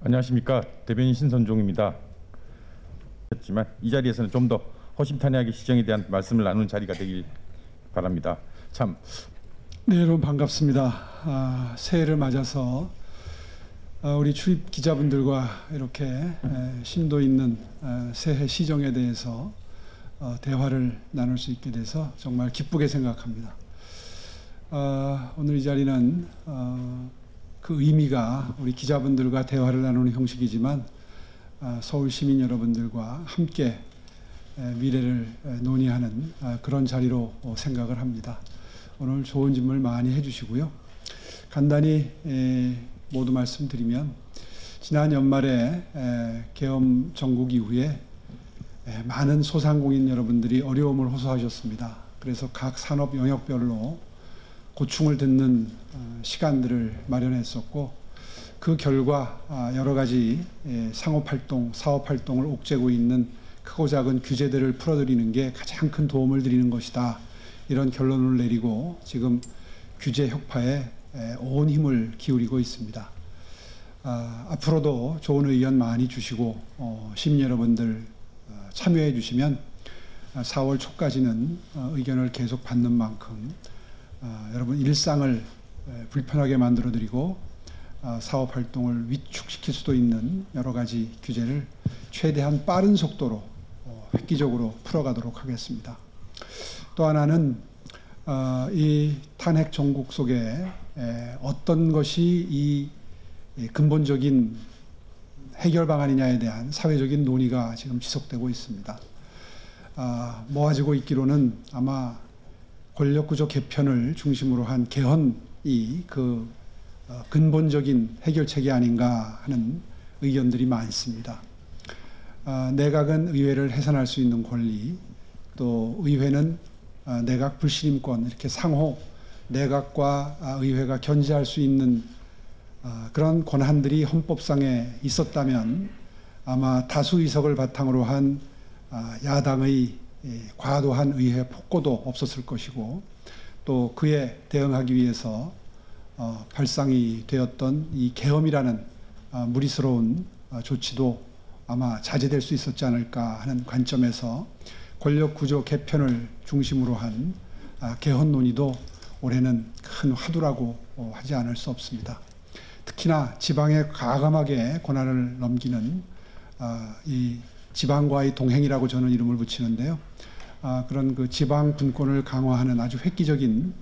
안녕하십니까. 대변인 신선종입니다. 했지만 이 자리에서는 좀 더 허심탄회하게 시정에 대한 말씀을 나누는 자리가 되길 바랍니다. 참. 네, 여러분 반갑습니다. 새해를 맞아서 우리 출입 기자분들과 이렇게 심도 있는 새해 시정에 대해서 대화를 나눌 수 있게 돼서 정말 기쁘게 생각합니다. 오늘 이 자리는 그 의미가 우리 기자분들과 대화를 나누는 형식이지만 서울 시민 여러분들과 함께 미래를 논의하는 그런 자리로 생각을 합니다. 오늘 좋은 질문을 많이 해주시고요. 간단히 모두 말씀드리면 지난 연말에 계엄 정국 이후에 많은 소상공인 여러분들이 어려움을 호소하셨습니다. 그래서 각 산업 영역별로 고충을 듣는 시간들을 마련했었고 그 결과 여러 가지 상업활동, 사업활동을 옥죄고 있는 크고 작은 규제들을 풀어드리는 게 가장 큰 도움을 드리는 것이다. 이런 결론을 내리고 지금 규제 혁파에 온 힘을 기울이고 있습니다. 앞으로도 좋은 의견 많이 주시고 시민 여러분들 참여해 주시면 4월 초까지는 의견을 계속 받는 만큼 여러분 일상을 불편하게 만들어드리고 사업활동을 위축시킬 수도 있는 여러 가지 규제를 최대한 빠른 속도로 획기적으로 풀어가도록 하겠습니다. 또 하나는 이 탄핵 정국 속에 어떤 것이 이 근본적인 해결 방안이냐에 대한 사회적인 논의가 지금 지속되고 있습니다. 모아지고 있기로는 아마 권력구조 개편을 중심으로 한 개헌이 그 근본적인 해결책이 아닌가 하는 의견들이 많습니다. 내각은 의회를 해산할 수 있는 권리, 또 의회는 내각 불신임권, 이렇게 상호 내각과 의회가 견제할 수 있는 그런 권한들이 헌법상에 있었다면 아마 다수 의석을 바탕으로 한 야당의 과도한 의회 폭거도 없었을 것이고 또 그에 대응하기 위해서 발상이 되었던 이 계엄이라는 무리스러운 조치도 아마 자제될 수 있었지 않을까 하는 관점에서 권력구조 개편을 중심으로 한 개헌 논의도 올해는 큰 화두라고 하지 않을 수 없습니다. 특히나 지방에 과감하게 권한을 넘기는 이 지방과의 동행이라고 저는 이름을 붙이는데요. 그런 그 지방 분권을 강화하는 아주 획기적인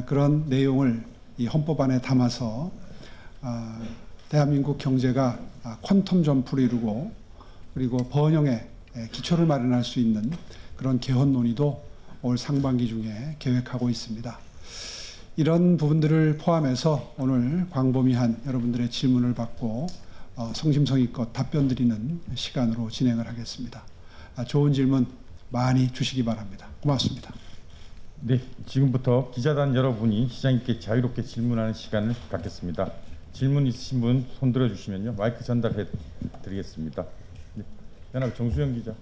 그런 내용을 이 헌법안에 담아서 대한민국 경제가 퀀텀 점프를 이루고 그리고 번영의 기초를 마련할 수 있는 그런 개헌 논의도 올 상반기 중에 계획하고 있습니다. 이런 부분들을 포함해서 오늘 광범위한 여러분들의 질문을 받고 성심성의껏 답변 드리는 시간으로 진행을 하겠습니다. 좋은 질문 많이 주시기 바랍니다. 고맙습니다. 네, 지금부터 기자단 여러분이 시장님께 자유롭게 질문하는 시간을 갖겠습니다. 질문 있으신 분 손 들어주시면요 마이크 전달해 드리겠습니다. 네, 연합 정수영 기자.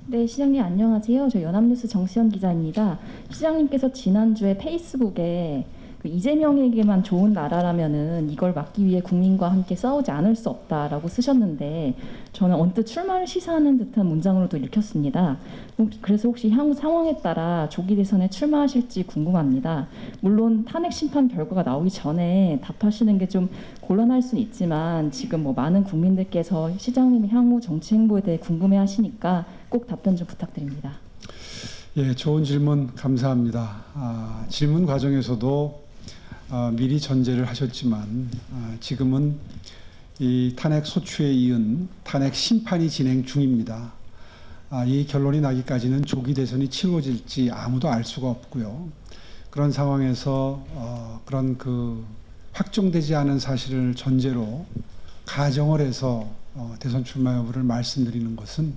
네, 시장님 안녕하세요. 저 연합뉴스 정수현 기자입니다. 시장님께서 지난주에 페이스북에 그 이재명에게만 좋은 나라라면은 이걸 막기 위해 국민과 함께 싸우지 않을 수 없다라고 쓰셨는데 저는 언뜻 출마를 시사하는 듯한 문장으로도 읽혔습니다. 그래서 혹시 향후 상황에 따라 조기 대선에 출마하실지 궁금합니다. 물론 탄핵 심판 결과가 나오기 전에 답하시는 게 좀 곤란할 수는 있지만 지금 뭐 많은 국민들께서 시장님의 향후 정치 행보에 대해 궁금해하시니까 꼭 답변 좀 부탁드립니다. 예, 좋은 질문 감사합니다. 질문 과정에서도 미리 전제를 하셨지만 지금은 이 탄핵 소추에 이은 탄핵 심판이 진행 중입니다. 이 결론이 나기까지는 조기 대선이 치러질지 아무도 알 수가 없고요. 그런 상황에서 그런 그 확정되지 않은 사실을 전제로 가정을 해서 대선 출마 여부를 말씀드리는 것은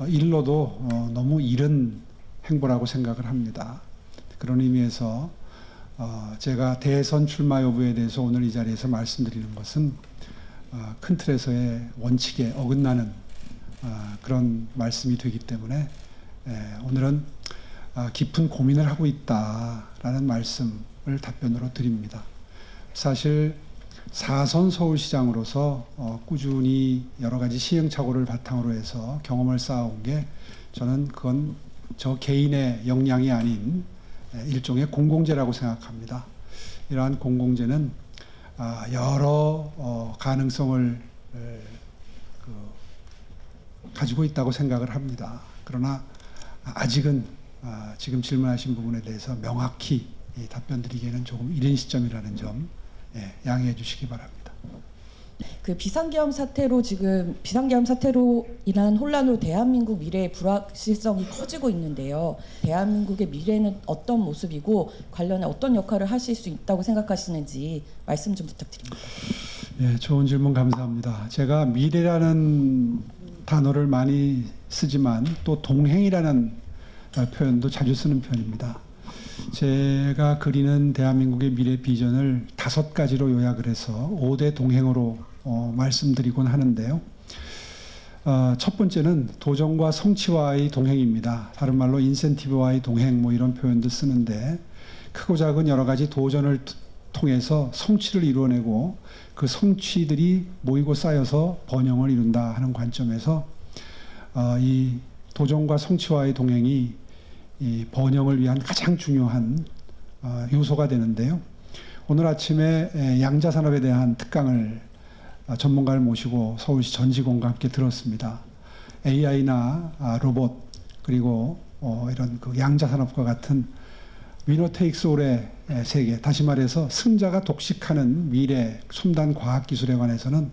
일로도 너무 이른 행보라고 생각을 합니다. 그런 의미에서 제가 대선 출마 여부에 대해서 오늘 이 자리에서 말씀드리는 것은 큰 틀에서의 원칙에 어긋나는 그런 말씀이 되기 때문에 오늘은 깊은 고민을 하고 있다라는 말씀을 답변으로 드립니다. 사실 4선 서울시장으로서 꾸준히 여러 가지 시행착오를 바탕으로 해서 경험을 쌓아온 게 저는 그건 저 개인의 역량이 아닌 일종의 공공재라고 생각합니다. 이러한 공공재는 여러 가능성을 가지고 있다고 생각을 합니다. 그러나 아직은 지금 질문하신 부분에 대해서 명확히 답변드리기에는 조금 이른 시점이라는 점 양해해 주시기 바랍니다. 그 비상계엄 사태로 인한 혼란으로 대한민국 미래의 불확실성이 커지고 있는데요. 대한민국의 미래는 어떤 모습이고 관련해 어떤 역할을 하실 수 있다고 생각하시는지 말씀 좀 부탁드립니다. 예, 좋은 질문 감사합니다. 제가 미래라는 단어를 많이 쓰지만 또 동행이라는 표현도 자주 쓰는 편입니다. 제가 그리는 대한민국의 미래 비전을 5가지로 요약을 해서 5대 동행으로 말씀드리곤 하는데요. 첫 번째는 도전과 성취와의 동행입니다. 다른 말로 인센티브와의 동행 뭐 이런 표현도 쓰는데 크고 작은 여러 가지 도전을 통해서 성취를 이루어내고 그 성취들이 모이고 쌓여서 번영을 이룬다 하는 관점에서 이 도전과 성취와의 동행이 이 번영을 위한 가장 중요한 요소가 되는데요. 오늘 아침에 양자산업에 대한 특강을 전문가를 모시고 서울시 전 직원과 함께 들었습니다. AI나 로봇 그리고 이런 그 양자산업과 같은 위너 테이크스 올의 세계, 다시 말해서 승자가 독식하는 미래 첨단 과학기술에 관해서는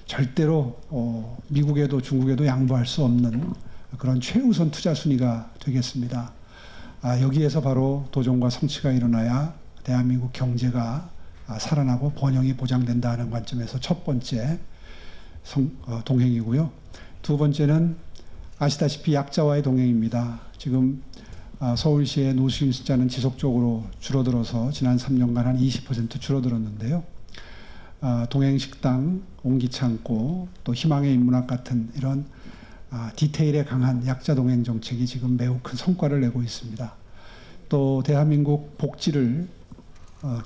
절대로 미국에도 중국에도 양보할 수 없는 그런 최우선 투자 순위가 되겠습니다. 여기에서 바로 도전과 성취가 일어나야 대한민국 경제가 살아나고 번영이 보장된다는 관점에서 첫 번째 동행이고요. 두 번째는 아시다시피 약자와의 동행입니다. 지금 서울시의 노숙인 숫자는 지속적으로 줄어들어서 지난 3년간 한 20% 줄어들었는데요. 동행식당, 옹기창고, 또 희망의 인문학 같은 이런 디테일에 강한 약자 동행 정책이 지금 매우 큰 성과를 내고 있습니다. 또 대한민국 복지를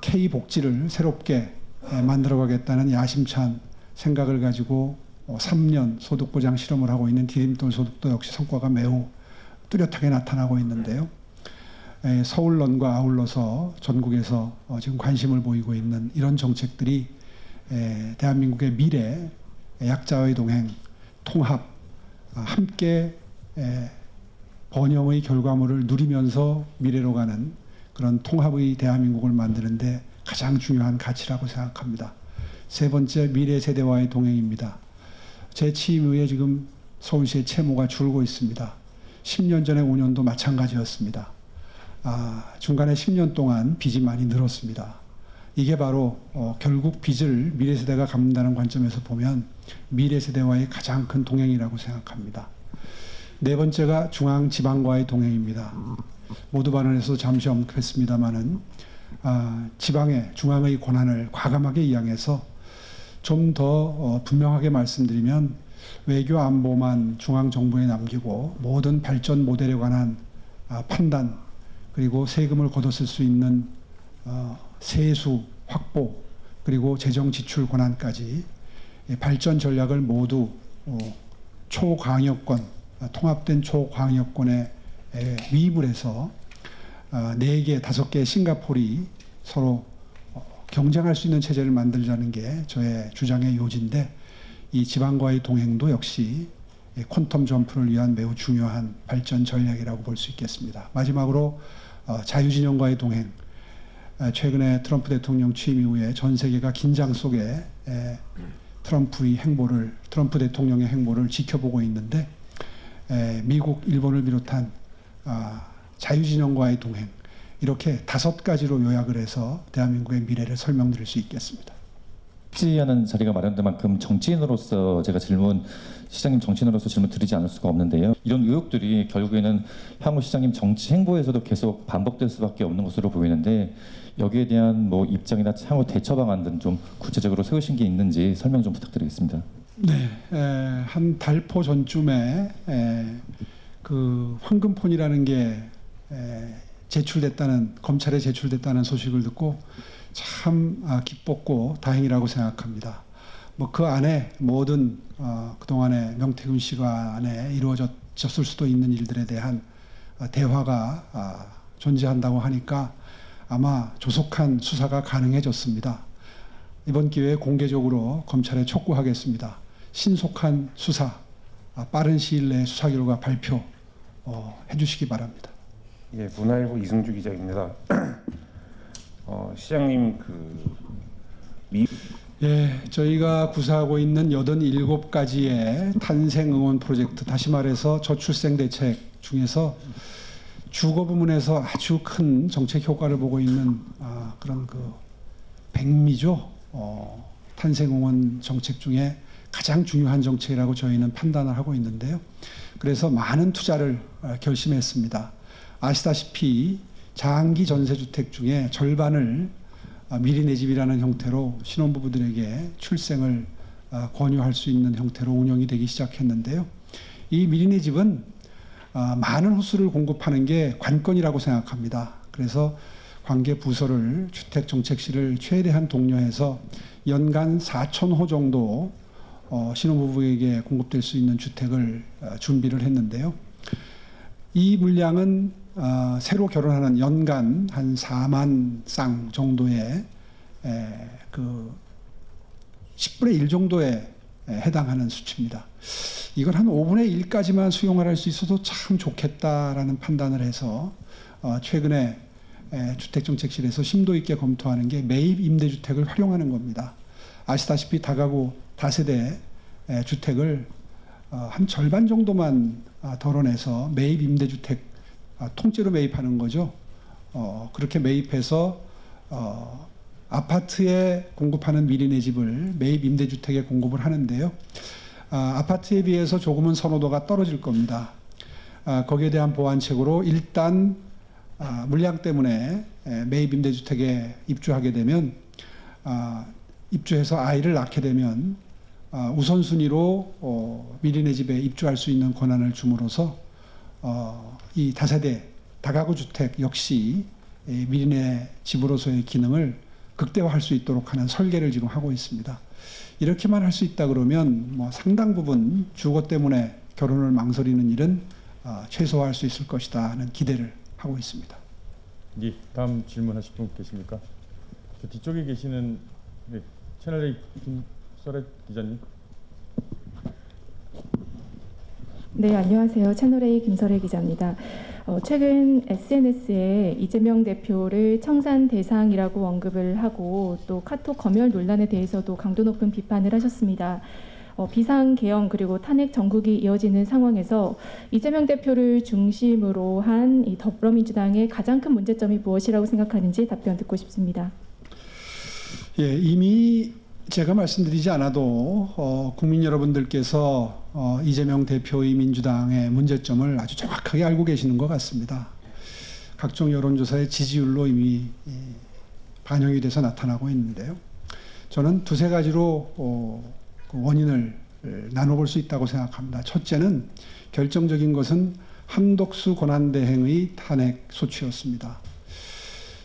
K복지를 새롭게 만들어가겠다는 야심찬 생각을 가지고 3년 소득보장 실험을 하고 있는 디딤돌 소득도 역시 성과가 매우 뚜렷하게 나타나고 있는데요. 서울런과 아울러서 전국에서 지금 관심을 보이고 있는 이런 정책들이 대한민국의 미래, 약자의 동행, 통합, 함께 번영의 결과물을 누리면서 미래로 가는 그런 통합의 대한민국을 만드는데 가장 중요한 가치라고 생각합니다. 세 번째, 미래 세대와의 동행입니다. 제 취임 후에 지금 서울시의 채무가 줄고 있습니다. 10년 전에 5년도 마찬가지였습니다. 중간에 10년 동안 빚이 많이 늘었습니다. 이게 바로 결국 빚을 미래 세대가 갚는다는 관점에서 보면 미래 세대와의 가장 큰 동행이라고 생각합니다. 네 번째가 중앙 지방과의 동행입니다. 모두 발언에서 잠시 언급했습니다마는 지방의 중앙의 권한을 과감하게 이양해서 좀 더 분명하게 말씀드리면 외교 안보만 중앙 정부에 남기고 모든 발전 모델에 관한 판단 그리고 세금을 걷어쓸 수 있는 세수 확보 그리고 재정 지출 권한까지 발전 전략을 모두 초광역권 통합된 초광역권에 위입을 해서 4개, 5개의 싱가포르이 서로 경쟁할 수 있는 체제를 만들자는 게 저의 주장의 요지인데 이 지방과의 동행도 역시 퀀텀 점프를 위한 매우 중요한 발전 전략이라고 볼 수 있겠습니다. 마지막으로 자유진영과의 동행. 최근에 트럼프 대통령 취임 이후에 전 세계가 긴장 속에 트럼프 대통령의 행보를 지켜보고 있는데 미국, 일본을 비롯한 자유진영과의 동행 이렇게 5가지로 요약을 해서 대한민국의 미래를 설명드릴 수 있겠습니다. 쉽지 않은 자리가 마련된 만큼 정치인으로서 제가 시장님 정치인으로서 질문 드리지 않을 수가 없는데요. 이런 의혹들이 결국에는 향후 시장님 정치 행보에서도 계속 반복될 수밖에 없는 것으로 보이는데 여기에 대한 뭐 입장이나 향후 대처 방안 등 좀 구체적으로 세우신 게 있는지 설명 좀 부탁드리겠습니다. 네, 한 달포 전쯤에 그 황금폰이라는 게 검찰에 제출됐다는 소식을 듣고 참 기뻤고 다행이라고 생각합니다. 뭐 그 안에 모든 그동안에 명태균 씨가 안에 이루어졌을 수도 있는 일들에 대한 대화가 존재한다고 하니까 아마 조속한 수사가 가능해졌습니다. 이번 기회에 공개적으로 검찰에 촉구하겠습니다. 신속한 수사, 빠른 시일 내에 수사 결과 발표해 주시기 바랍니다. 예, 문화일보 이승주 기자입니다. 시장님 예, 저희가 구사하고 있는 87가지의 탄생 응원 프로젝트, 다시 말해서 저출생 대책 중에서 주거 부문에서 아주 큰 정책 효과를 보고 있는 그런 백미죠. 탄생 응원 정책 중에 가장 중요한 정책이라고 저희는 판단을 하고 있는데요. 그래서 많은 투자를 결심했습니다. 아시다시피 장기 전세주택 중에 절반을 미리 내 집이라는 형태로 신혼부부들에게 출생을 권유할 수 있는 형태로 운영이 되기 시작했는데요. 이 미리 내 집은 많은 호수를 공급하는 게 관건이라고 생각합니다. 그래서 관계 부서를 주택정책실을 최대한 독려해서 연간 4,000호 정도 신혼부부에게 공급될 수 있는 주택을 준비를 했는데요. 이 물량은 새로 결혼하는 연간 한 4만 쌍 정도의 그 10분의 1 정도에 해당하는 수치입니다. 이걸 한 5분의 1까지만 수용할 수 있어도 참 좋겠다라는 판단을 해서 최근에 주택정책실에서 심도 있게 검토하는 게 매입 임대주택을 활용하는 겁니다. 아시다시피 다가구 다세대 주택을 한 절반 정도만 덜어내서 매입 임대주택 통째로 매입하는 거죠. 그렇게 매입해서 아파트에 공급하는 미리 내 집을 매입 임대주택에 공급을 하는데요. 아파트에 비해서 조금은 선호도가 떨어질 겁니다. 거기에 대한 보완책으로 일단 물량 때문에 매입 임대주택에 입주하게 되면 입주해서 아이를 낳게 되면 우선순위로 미리 내 집에 입주할 수 있는 권한을 줌으로써 이 다세대 다가구 주택 역시 미리 내 집으로서의 기능을 극대화할 수 있도록 하는 설계를 지금 하고 있습니다. 이렇게만 할 수 있다 그러면 뭐 상당 부분 주거 때문에 결혼을 망설이는 일은 최소화할 수 있을 것이다 하는 기대를 하고 있습니다. 예, 다음 질문하실 분 계십니까? 저 뒤쪽에 계시는 채널A 김설혜 기자님. 네, 안녕하세요. 채널A 김설혜 기자입니다. 최근 SNS에 이재명 대표를 청산 대상이라고 언급을 하고 또 카톡 검열 논란에 대해서도 강도 높은 비판을 하셨습니다. 비상계엄 그리고 탄핵 정국이 이어지는 상황에서 이재명 대표를 중심으로 한 이 더불어민주당의 가장 큰 문제점이 무엇이라고 생각하는지 답변 듣고 싶습니다. 예, 이미 제가 말씀드리지 않아도 국민 여러분들께서 이재명 대표의 민주당의 문제점을 아주 정확하게 알고 계시는 것 같습니다. 각종 여론조사의 지지율로 이미 반영이 돼서 나타나고 있는데요. 저는 두세 가지로 그 원인을 나눠볼 수 있다고 생각합니다. 첫째는 결정적인 것은 한덕수 권한대행의 탄핵 소추였습니다.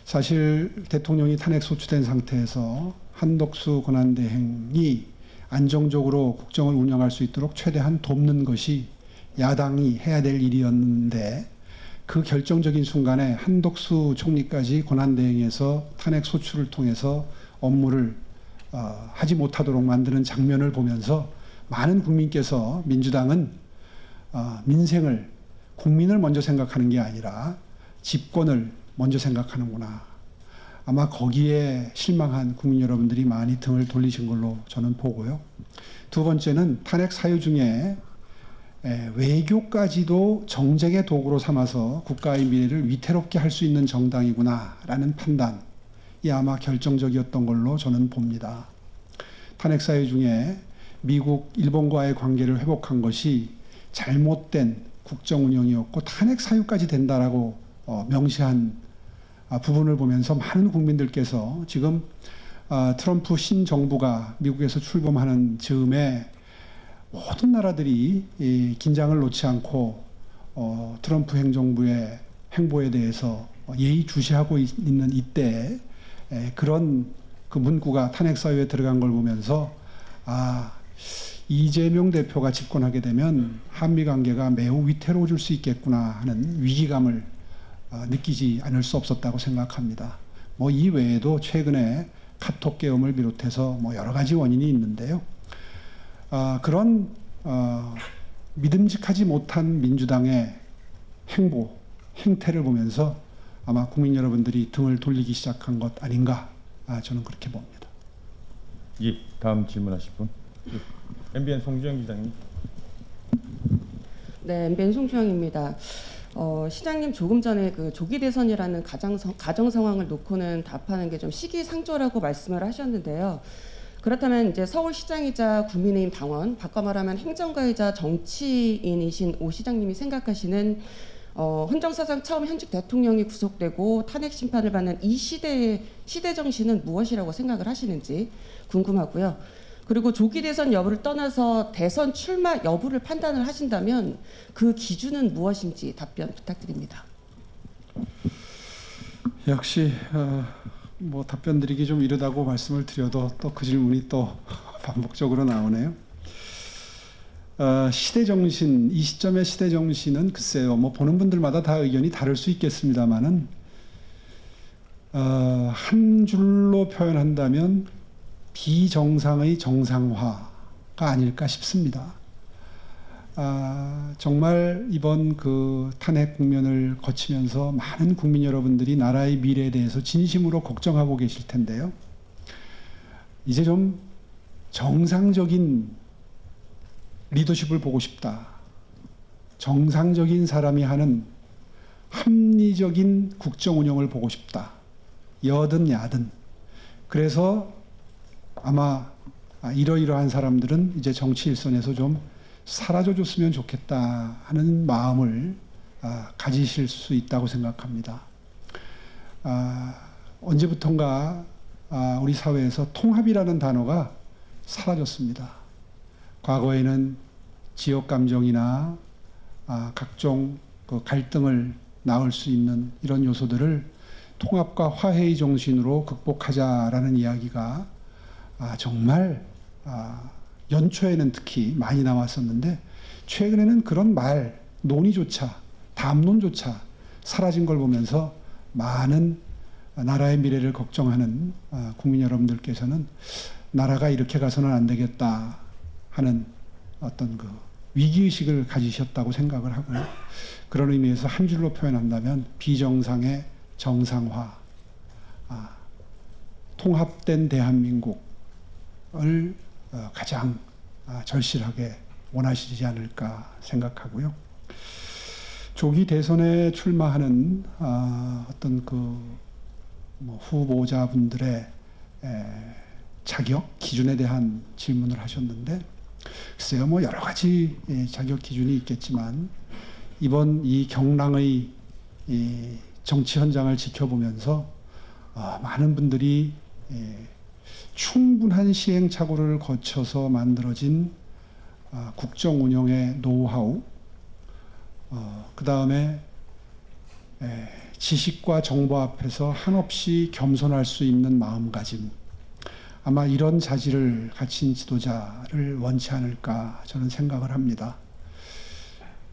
사실 대통령이 탄핵 소추된 상태에서 한덕수 권한대행이 안정적으로 국정을 운영할 수 있도록 최대한 돕는 것이 야당이 해야 될 일이었는데 그 결정적인 순간에 한덕수 총리까지 권한대행에서 탄핵 소추를 통해서 업무를 하지 못하도록 만드는 장면을 보면서 많은 국민께서 민주당은 민생을 국민을 먼저 생각하는 게 아니라 집권을 먼저 생각하는구나. 아마 거기에 실망한 국민 여러분들이 많이 등을 돌리신 걸로 저는 보고요. 두 번째는 탄핵 사유 중에 외교까지도 정쟁의 도구로 삼아서 국가의 미래를 위태롭게 할 수 있는 정당이구나라는 판단이 아마 결정적이었던 걸로 저는 봅니다. 탄핵 사유 중에 미국, 일본과의 관계를 회복한 것이 잘못된 국정 운영이었고 탄핵 사유까지 된다라고 명시한 부분을 보면서 많은 국민들께서 지금 트럼프 신정부가 미국에서 출범하는 즈음에 모든 나라들이 긴장을 놓지 않고 트럼프 행정부의 행보에 대해서 예의주시하고 있는 이때 그런 그 문구가 탄핵 사유에 들어간 걸 보면서 이재명 대표가 집권하게 되면 한미 관계가 매우 위태로워질 수 있겠구나 하는 위기감을 느끼지 않을 수 없었다고 생각합니다. 뭐 이 외에도 최근에 카톡 계엄을 비롯해서 뭐 여러 가지 원인이 있는데요. 그런 믿음직하지 못한 민주당의 행태를 보면서 아마 국민 여러분들이 등을 돌리기 시작한 것 아닌가, 저는 그렇게 봅니다. 예, 다음 질문하실 분. 예, MBN 송주영 기자님. 네, MBN 송주영입니다. 시장님 조금 전에 그 조기 대선이라는 가정 상황을 놓고는 답하는 게 좀 시기상조라고 말씀을 하셨는데요. 그렇다면 이제 서울시장이자 국민의힘 당원, 바꿔 말하면 행정가이자 정치인이신 오 시장님이 생각하시는 헌정사상 처음 현직 대통령이 구속되고 탄핵 심판을 받는 이 시대 정신은 무엇이라고 생각을 하시는지 궁금하고요. 그리고 조기 대선 여부를 떠나서 대선 출마 여부를 판단을 하신다면 그 기준은 무엇인지 답변 부탁드립니다. 역시 뭐 답변 드리기 좀 이르다고 말씀을 드려도 또 그 질문이 또 반복적으로 나오네요. 시대 정신, 이 시점의 시대 정신은 글쎄요, 뭐 보는 분들마다 다 의견이 다를 수 있겠습니다만은 한 줄로 표현한다면 비정상의 정상화가 아닐까 싶습니다. 정말 이번 그 탄핵 국면을 거치면서 많은 국민 여러분들이 나라의 미래에 대해서 진심으로 걱정하고 계실 텐데요. 이제 좀 정상적인 리더십을 보고 싶다. 정상적인 사람이 하는 합리적인 국정 운영을 보고 싶다. 여든 야든. 그래서 아마 이러이러한 사람들은 이제 정치 일선에서 좀 사라져줬으면 좋겠다 하는 마음을 가지실 수 있다고 생각합니다. 언제부턴가 우리 사회에서 통합이라는 단어가 사라졌습니다. 과거에는 지역 감정이나 각종 그 갈등을 낳을 수 있는 이런 요소들을 통합과 화해의 정신으로 극복하자라는 이야기가 정말 연초에는 특히 많이 나왔었는데 최근에는 그런 논의조차 담론조차 사라진 걸 보면서 많은 나라의 미래를 걱정하는 국민 여러분들께서는 나라가 이렇게 가서는 안 되겠다 하는 어떤 그 위기의식을 가지셨다고 생각을 하고요. 그런 의미에서 한 줄로 표현한다면 비정상의 정상화, 통합된 대한민국을 가장 절실하게 원하시지 않을까 생각하고요. 조기 대선에 출마하는 어떤 그 뭐 후보자분들의 자격 기준에 대한 질문을 하셨는데, 글쎄요, 뭐 여러 가지 자격 기준이 있겠지만 이번 이 경랑의 이 정치 현장을 지켜보면서 많은 분들이 충분한 시행착오를 거쳐서 만들어진 국정 운영의 노하우, 그 다음에 지식과 정보 앞에서 한없이 겸손할 수 있는 마음가짐, 아마 이런 자질을 갖춘 지도자를 원치 않을까 저는 생각을 합니다.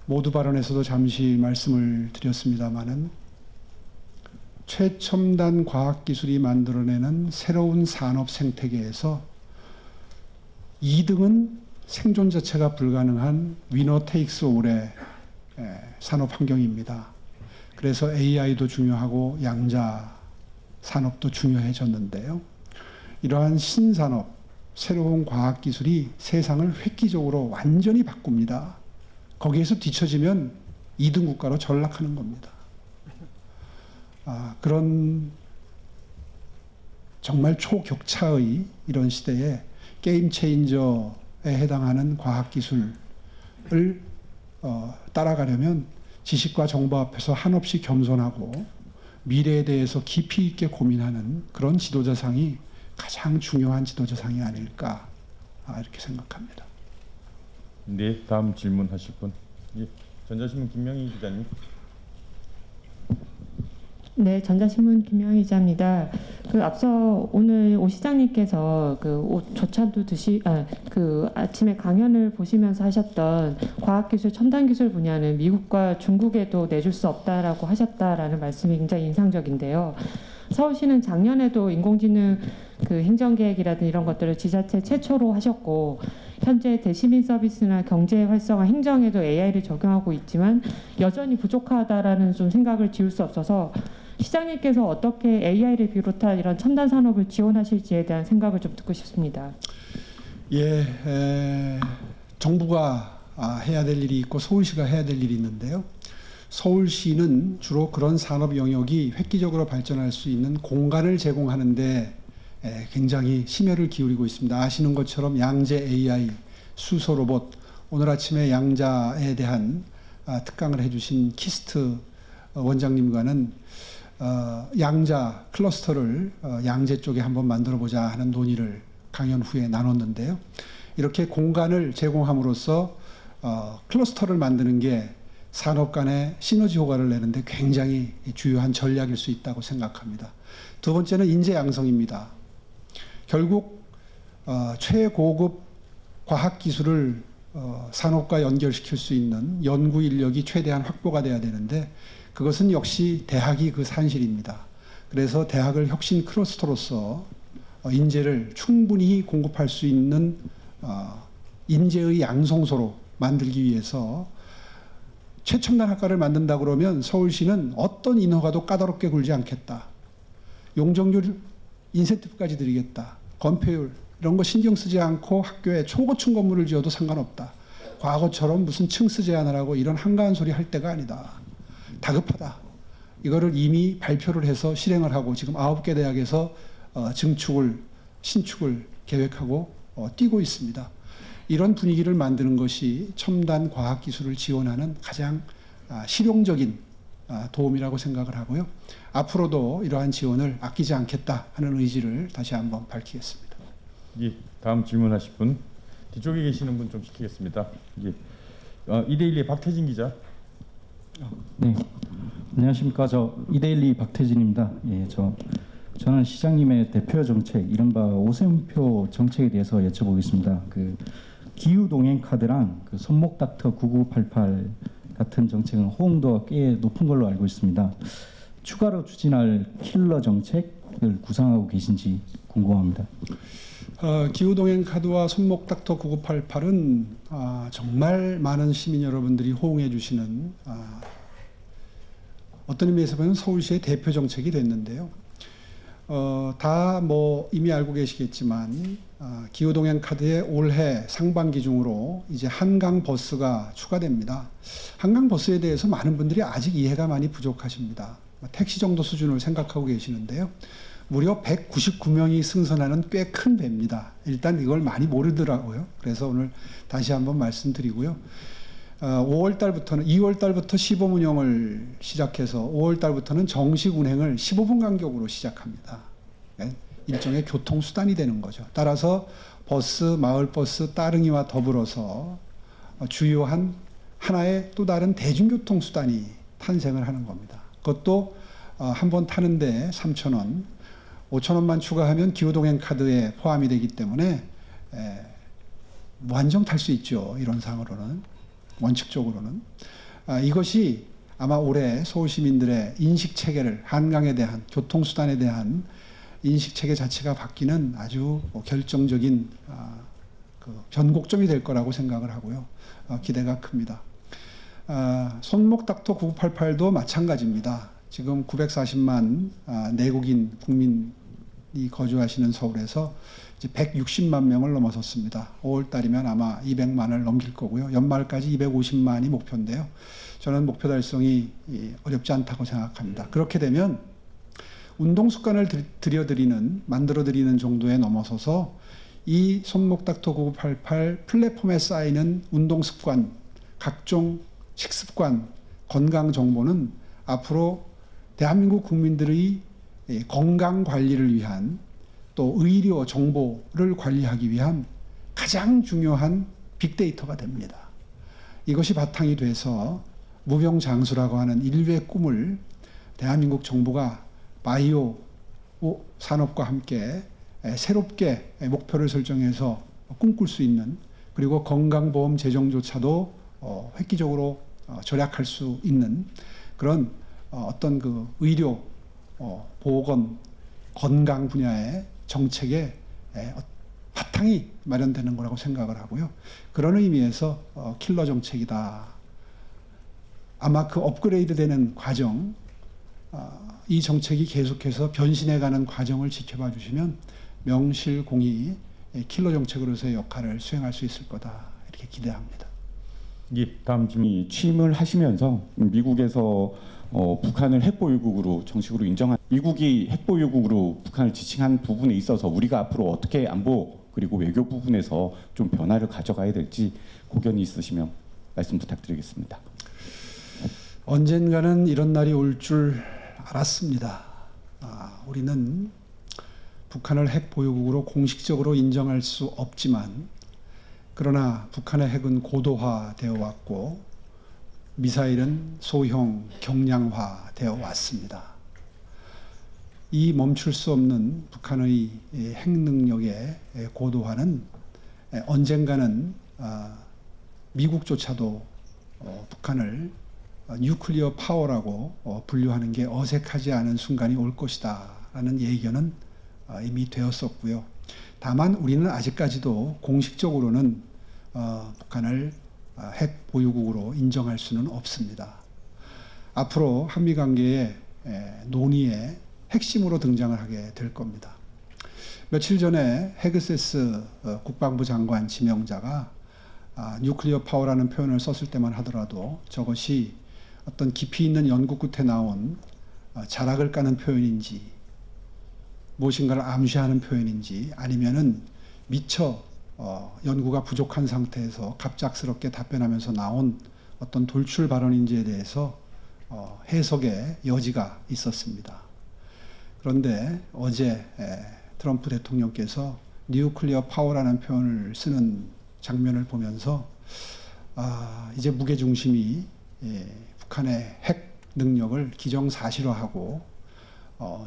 모두 발언에서도 잠시 말씀을 드렸습니다마는 최첨단 과학기술이 만들어내는 새로운 산업 생태계에서 2등은 생존 자체가 불가능한 위너 테이크스 올의 산업 환경입니다. 그래서 AI도 중요하고 양자 산업도 중요해졌는데요. 이러한 신산업, 새로운 과학기술이 세상을 획기적으로 완전히 바꿉니다. 거기에서 뒤처지면 2등 국가로 전락하는 겁니다. 그런 정말 초격차의 이런 시대에 게임 체인저에 해당하는 과학기술을 따라가려면 지식과 정보 앞에서 한없이 겸손하고 미래에 대해서 깊이 있게 고민하는 그런 지도자상이 가장 중요한 지도자상이 아닐까 이렇게 생각합니다. 네, 다음 질문하실 분. 예, 전자신문 김명희 기자님. 네, 전자신문 김영희 기자입니다. 앞서 오늘 오 시장님께서 조차도 아침에 강연을 보시면서 하셨던 과학기술, 첨단기술 분야는 미국과 중국에도 내줄 수 없다라고 하셨다라는 말씀이 굉장히 인상적인데요. 서울시는 작년에도 인공지능 행정계획이라든 이런 것들을 지자체 최초로 하셨고, 현재 대시민 서비스나 경제 활성화 행정에도 AI를 적용하고 있지만 여전히 부족하다라는 좀 생각을 지울 수 없어서 시장님께서 어떻게 AI를 비롯한 이런 첨단 산업을 지원하실지에 대한 생각을 좀 듣고 싶습니다. 정부가 해야 될 일이 있고 서울시가 해야 될 일이 있는데요. 서울시는 주로 그런 산업 영역이 획기적으로 발전할 수 있는 공간을 제공하는 데 굉장히 심혈을 기울이고 있습니다. 아시는 것처럼 양재 AI, 수소 로봇, 오늘 아침에 양자에 대한 특강을 해주신 키스트 원장님과는 양자 클러스터를 양재 쪽에 한번 만들어보자 하는 논의를 강연 후에 나눴는데요. 이렇게 공간을 제공함으로써 클러스터를 만드는 게 산업 간의 시너지 효과를 내는데 굉장히 주요한 전략일 수 있다고 생각합니다. 두 번째는 인재 양성입니다. 결국 최고급 과학기술을 산업과 연결시킬 수 있는 연구 인력이 최대한 확보가 돼야 되는데 그것은 역시 대학이 그 산실입니다. 그래서 대학을 혁신 클러스터로서 인재를 충분히 공급할 수 있는 인재의 양성소로 만들기 위해서 최첨단 학과를 만든다 그러면 서울시는 어떤 인허가도 까다롭게 굴지 않겠다. 용적률 인센티브까지 드리겠다. 건폐율 이런 거 신경 쓰지 않고 학교에 초고층 건물을 지어도 상관없다. 과거처럼 무슨 층수 제한을 하고 이런 한가한 소리 할 때가 아니다. 다급하다. 이거를 이미 발표를 해서 실행을 하고 지금 9개 대학에서 신축을 계획하고 뛰고 있습니다. 이런 분위기를 만드는 것이 첨단 과학기술을 지원하는 가장 실용적인 도움이라고 생각을 하고요. 앞으로도 이러한 지원을 아끼지 않겠다 하는 의지를 다시 한번 밝히겠습니다. 예, 다음 질문하실 분 뒤쪽에 계시는 분 좀 시키겠습니다. 예, 이데일리의 박태진 기자. 네, 안녕하십니까. 저 이데일리 박태진입니다. 예, 저는 시장님의 대표 정책, 이른바 오셈표 정책에 대해서 여쭤보겠습니다. 기후 동행 카드랑 손목닥터 9988 같은 정책은 호응도가 꽤 높은 걸로 알고 있습니다. 추가로 추진할 킬러 정책을 구상하고 계신지 궁금합니다. 기후동행 카드와 손목닥터 9988은 정말 많은 시민 여러분들이 호응해 주시는 어떤 의미에서 보면 서울시의 대표 정책이 됐는데요. 다 이미 알고 계시겠지만 기후동행 카드의 올해 상반기 중으로 이제 한강 버스가 추가됩니다. 한강 버스에 대해서 많은 분들이 아직 이해가 많이 부족하십니다. 택시 정도 수준을 생각하고 계시는데요. 무려 199명이 승선하는 꽤 큰 배입니다. 일단 이걸 많이 모르더라고요. 그래서 오늘 다시 한번 말씀드리고요. 2월 달부터 시범 운영을 시작해서 5월 달부터는 정식 운행을 15분 간격으로 시작합니다. 일종의 교통수단이 되는 거죠. 따라서 버스, 마을버스, 따릉이와 더불어서 주요한 하나의 또 다른 대중교통수단이 탄생을 하는 겁니다. 그것도 한 번 타는데 3,000원, 5,000원만 추가하면 기후동행 카드에 포함이 되기 때문에 무한정 탈 수 있죠. 이론상으로는, 원칙적으로는. 이것이 아마 올해 서울 시민들의 인식체계를, 한강에 대한, 교통수단에 대한 인식체계 자체가 바뀌는 아주 결정적인 변곡점이 될 거라고 생각을 하고요. 기대가 큽니다. 손목닥터 9988도 마찬가지입니다. 지금 940만 내국인 국민이 거주하시는 서울에서 이제 160만 명을 넘어섰습니다. 5월 달이면 아마 200만을 넘길 거고요. 연말까지 250만이 목표인데요. 저는 목표 달성이 어렵지 않다고 생각합니다. 그렇게 되면 운동 습관을 만들어드리는 정도에 넘어서서 이 손목닥터 9988 플랫폼에 쌓이는 운동 습관, 각종 식습관, 건강 정보는 앞으로 대한민국 국민들의 건강 관리를 위한 또 의료 정보를 관리하기 위한 가장 중요한 빅데이터가 됩니다. 이것이 바탕이 돼서 무병장수라고 하는 인류의 꿈을 대한민국 정부가 바이오 산업과 함께 새롭게 목표를 설정해서 꿈꿀 수 있는, 그리고 건강보험 재정조차도 획기적으로 절약할 수 있는 그런 어떤 그 의료, 보건, 건강 분야의 정책의 바탕이 마련되는 거라고 생각을 하고요. 그런 의미에서 킬러 정책이다. 아마 그 업그레이드되는 과정, 이 정책이 계속해서 변신해가는 과정을 지켜봐 주시면 명실공히 킬러 정책으로서의 역할을 수행할 수 있을 거다, 이렇게 기대합니다. 예, 다음 질문. 취임을 하시면서 미국에서 북한을 핵보유국으로 정식으로 인정한, 미국이 핵보유국으로 북한을 지칭한 부분에 있어서 우리가 앞으로 어떻게 안보 그리고 외교 부분에서 좀 변화를 가져가야 될지 고견이 있으시면 말씀 부탁드리겠습니다. 언젠가는 이런 날이 올 줄 알았습니다. 우리는 북한을 핵보유국으로 공식적으로 인정할 수 없지만, 그러나 북한의 핵은 고도화되어 왔고 미사일은 소형 경량화되어 왔습니다. 이 멈출 수 없는 북한의 핵 능력의 고도화는 언젠가는 미국조차도 북한을 뉴클리어 파워라고 분류하는 게 어색하지 않은 순간이 올 것이다 라는 예견은 이미 되었었고요. 다만 우리는 아직까지도 공식적으로는 북한을 핵 보유국으로 인정할 수는 없습니다. 앞으로 한미관계의 논의의 핵심으로 등장을 하게 될 겁니다. 며칠 전에 헤그세스 국방부 장관 지명자가 뉴클리어 파워라는 표현을 썼을 때만 하더라도 저것이 어떤 깊이 있는 연구 끝에 나온 자락을 까는 표현인지, 무엇인가를 암시하는 표현인지, 아니면은 미처 연구가 부족한 상태에서 갑작스럽게 답변하면서 나온 어떤 돌출 발언인지에 대해서 해석의 여지가 있었습니다. 그런데 어제 트럼프 대통령께서 뉴클리어 파워라는 표현을 쓰는 장면을 보면서 이제 무게중심이 북한의 핵 능력을 기정사실화하고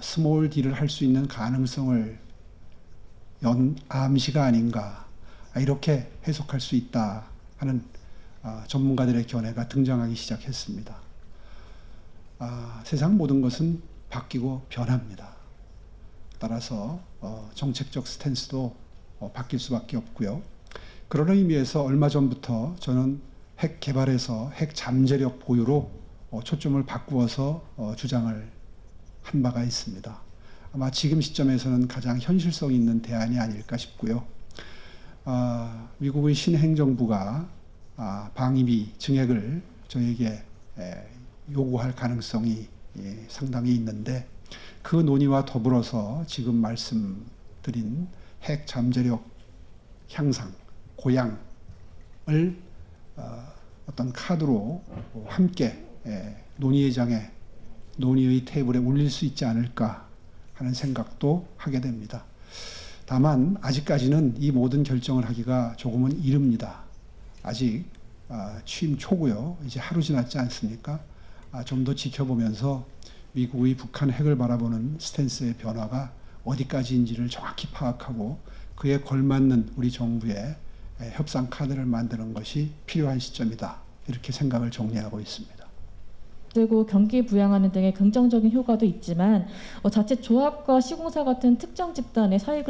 스몰 D를 할 수 있는 가능성을 암시가 아닌가, 이렇게 해석할 수 있다 하는 전문가들의 견해가 등장하기 시작했습니다. 세상 모든 것은 바뀌고 변합니다. 따라서 정책적 스탠스도 바뀔 수밖에 없고요. 그런 의미에서 얼마 전부터 저는 핵 개발에서 핵 잠재력 보유로 초점을 바꾸어서 주장을 한 바가 있습니다. 아마 지금 시점에서는 가장 현실성 있는 대안이 아닐까 싶고요. 미국의 신행정부가 방위비 증액을 저에게 요구할 가능성이 상당히 있는데, 그 논의와 더불어서 지금 말씀드린 핵 잠재력 향상, 고양을 어떤 카드로 함께 논의의 장에, 논의의 테이블에 올릴 수 있지 않을까 하는 생각도 하게 됩니다. 다만 아직까지는 이 모든 결정을 하기가 조금은 이릅니다. 아직 취임 초고요. 이제 하루 지났지 않습니까? 좀 더 지켜보면서 미국의 북한 핵을 바라보는 스탠스의 변화가 어디까지인지를 정확히 파악하고 그에 걸맞는 우리 정부의 협상 카드를 만드는 것이 필요한 시점이다, 이렇게 생각을 정리하고 있습니다. 그리고 경기 부양하는 등의 긍정적인 효과도 있지만 자칫 조합과 시공사 같은 특정 집단의 사익을